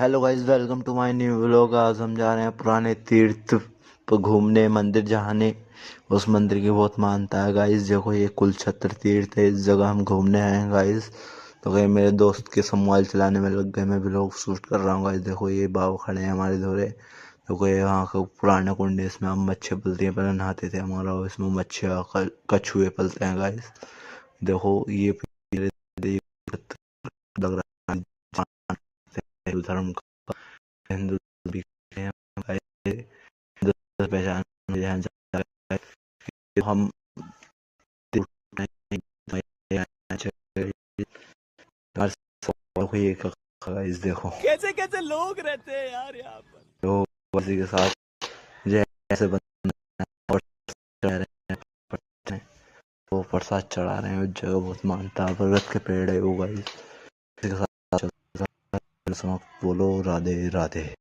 Hello guys, welcome to my new vlog. आज हम जा रहे हैं पुराने तीर्थ पर घूमने, मंदिर जाने। उस मंदिर की बहुत मानता है गाइस। देखो, ये कुलछत्र तीर्थ है, इस जगह हम घूमने आए हैं गाइस। तो गए मेरे दोस्त के मोबाइल चलाने में लग गए, मैं व्लॉग शूट कर रहा हूँ गाइस। देखो, ये बाबा खड़े हैं हमारे धोरे। देखो, ये यहाँ का पुराना कुंड है, इसमें हम मच्छी पलती हैं, पहले नहाते थे हमारा, इसमें मच्छियाँ कछुए पलते हैं गाइस। देखो, ये लग रहा है हिंदू धर्म का, हिंदू भी हैं भाई, हिंदू पहचान में यहाँ जा रहे हैं। हम गाइस देखो, कैसे कैसे लोग रहते हैं यार यहाँ पर। तो किसी के साथ जैसे बंद और चढ़ा रहे हैं, वो प्रसाद चढ़ा रहे हैं। उस जगह बहुत मानता है, बरगद के पेड़ है वो गाइस। किसी के साथ चल, समाप्त बोलो, राधे राधे।